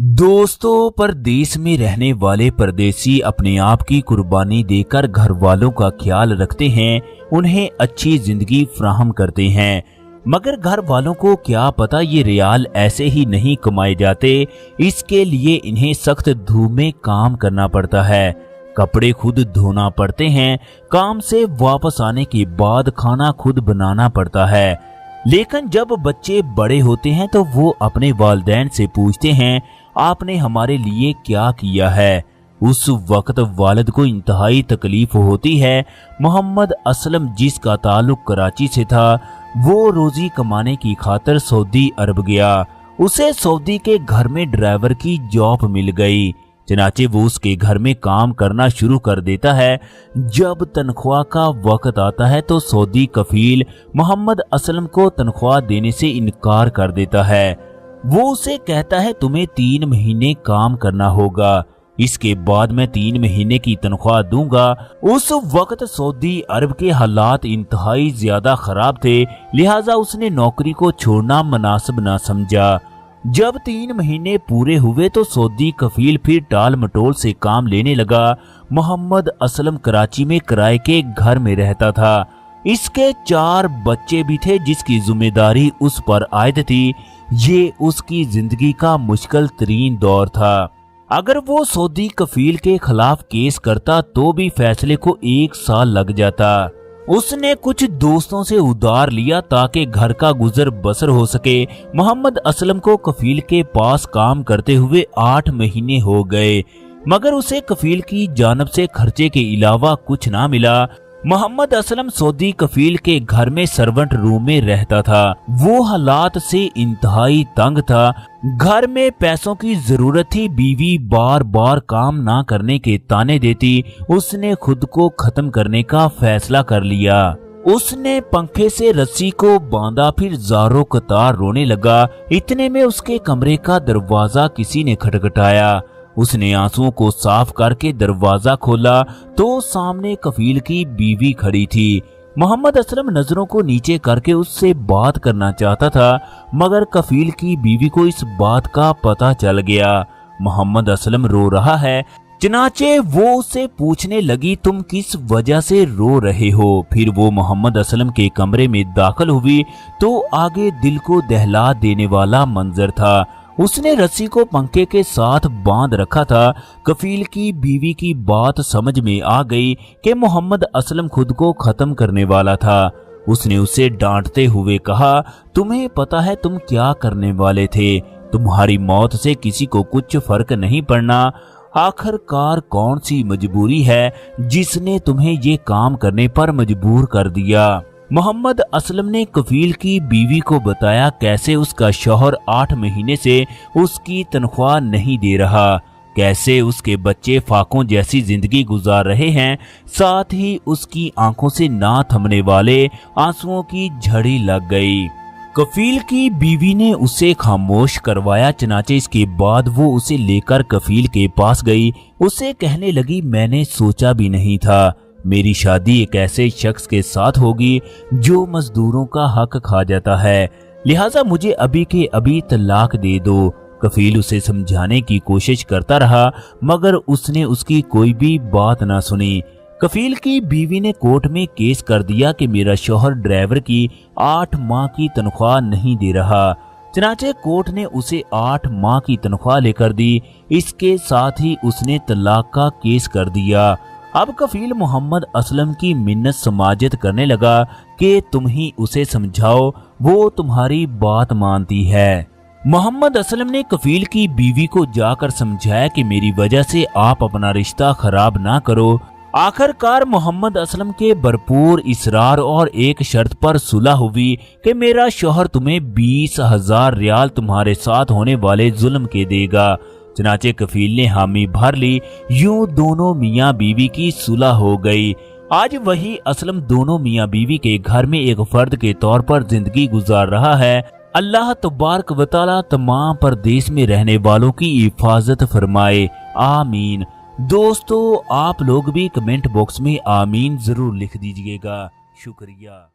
दोस्तों, परदेश में रहने वाले परदेसी अपने आप की कुर्बानी देकर घर वालों का ख्याल रखते हैं, उन्हें अच्छी जिंदगी फराहम करते हैं। मगर घर वालों को क्या पता ये रियाल ऐसे ही नहीं कमाए जाते। इसके लिए इन्हें सख्त धूप में काम करना पड़ता है, कपड़े खुद धोना पड़ते हैं, काम से वापस आने के बाद खाना खुद बनाना पड़ता है। लेकिन जब बच्चे बड़े होते हैं तो वो अपने वालिदैन से पूछते हैं, आपने हमारे लिए क्या किया है। उस वक्त वालिद को इंतहाई तकलीफ होती है। मोहम्मद असलम, जिसका ताल्लुक कराची से था, वो रोजी कमाने की खातिर सऊदी अरब गया। उसे सऊदी के घर में ड्राइवर की जॉब मिल गई। चनाचे वो उसके घर में काम करना शुरू कर देता है। जब तनख्वाह का वक्त आता है तो सऊदी कफील मोहम्मद असलम को तनख्वाह देने से इनकार कर देता है। वो उसे कहता है, तुम्हें 3 महीने काम करना होगा, इसके बाद मैं 3 महीने की तनख्वाह दूंगा। उस वक्त सऊदी अरब के हालात इंतहाई ज्यादा खराब थे, लिहाजा उसने नौकरी को छोड़ना मुनासिब ना समझा। जब 3 महीने पूरे हुए तो सऊदी कफील फिर टाल मटोल से काम लेने लगा। मोहम्मद असलम कराची में किराए के घर में रहता था। इसके 4 बच्चे भी थे जिसकी जिम्मेदारी उस पर आयद थी। ये उसकी जिंदगी का मुश्किल तरीन दौर था। अगर वो सऊदी कफील के खिलाफ केस करता तो भी फैसले को 1 साल लग जाता। उसने कुछ दोस्तों से उधार लिया ताकि घर का गुजर बसर हो सके। मोहम्मद असलम को कफील के पास काम करते हुए 8 महीने हो गए, मगर उसे कफील की जानब से खर्चे के अलावा कुछ ना मिला। मोहम्मद असलम सऊदी कफील के घर में सर्वेंट रूम में रहता था। वो हालात से इंतहाई तंग था। घर में पैसों की जरूरत थी। बीवी बार बार काम ना करने के ताने देती। उसने खुद को खत्म करने का फैसला कर लिया। उसने पंखे से रस्सी को बांधा, फिर ज़ारो कतार रोने लगा। इतने में उसके कमरे का दरवाजा किसी ने खटखटाया। उसने आंसुओं को साफ करके दरवाजा खोला तो सामने कफील की बीवी खड़ी थी। मोहम्मद असलम नजरों को नीचे करके उससे बात करना चाहता था, मगर कफील की बीवी को इस बात का पता चल गया। मोहम्मद असलम रो रहा है, चनाचे वो उससे पूछने लगी, तुम किस वजह से रो रहे हो। फिर वो मोहम्मद असलम के कमरे में दाखिल हुई तो आगे दिल को दहला देने वाला मंजर था। उसने रस्सी को पंखे के साथ बांध रखा था। कफील की बीवी की बात समझ में आ गई कि मोहम्मद असलम खुद को खत्म करने वाला था। उसने उसे डांटते हुए कहा, तुम्हें पता है तुम क्या करने वाले थे। तुम्हारी मौत से किसी को कुछ फर्क नहीं पड़ना। आखिरकार कौन सी मजबूरी है जिसने तुम्हें ये काम करने पर मजबूर कर दिया। मोहम्मद असलम ने कफील की बीवी को बताया कैसे उसका शौहर 8 महीने से उसकी तनख्वाह नहीं दे रहा, कैसे उसके बच्चे फाकों जैसी जिंदगी गुजार रहे हैं, साथ ही उसकी आंखों से ना थमने वाले आंसुओं की झड़ी लग गई। कफील की बीवी ने उसे खामोश करवाया। चनाचे इसके बाद वो उसे लेकर कफील के पास गई। उसे कहने लगी, मैंने सोचा भी नहीं था मेरी शादी एक ऐसे शख्स के साथ होगी जो मजदूरों का हक खा जाता है, लिहाजा मुझे अभी के अभी तलाक दे दो। कफील उसे समझाने की कोशिश करता रहा, मगर उसने उसकी कोई भी बात ना सुनी। कफील की बीवी ने कोर्ट में केस कर दिया कि मेरा शौहर ड्राइवर की 8 माह की तनख्वाह नहीं दे रहा। चनाचे कोर्ट ने उसे 8 माह की तनख्वाह लेकर दी। इसके साथ ही उसने तलाक का केस कर दिया। अब कफील मोहम्मद असलम की मिन्नत समाजत करने लगा कि तुम ही उसे समझाओ, वो तुम्हारी बात मानती है। मोहम्मद असलम ने कफील की बीवी को जाकर समझाया कि मेरी वजह से आप अपना रिश्ता खराब ना करो। आखिरकार मोहम्मद असलम के भरपूर इसरार और एक शर्त पर सुलह हुई कि मेरा शौहर तुम्हें 20,000 रियाल तुम्हारे साथ होने वाले जुल्म के देगा। चनाचे कफील ने हामी भर ली। यूं दोनों मियाँ बीवी की सुलह हो गई। आज वही असलम दोनों मियाँ बीवी के घर में एक फर्द के तौर पर जिंदगी गुजार रहा है। अल्लाह तबारक व तआला तमाम परदेश में रहने वालों की हिफाजत फरमाए, आमीन। दोस्तों, आप लोग भी कमेंट बॉक्स में आमीन जरूर लिख दीजिएगा। शुक्रिया।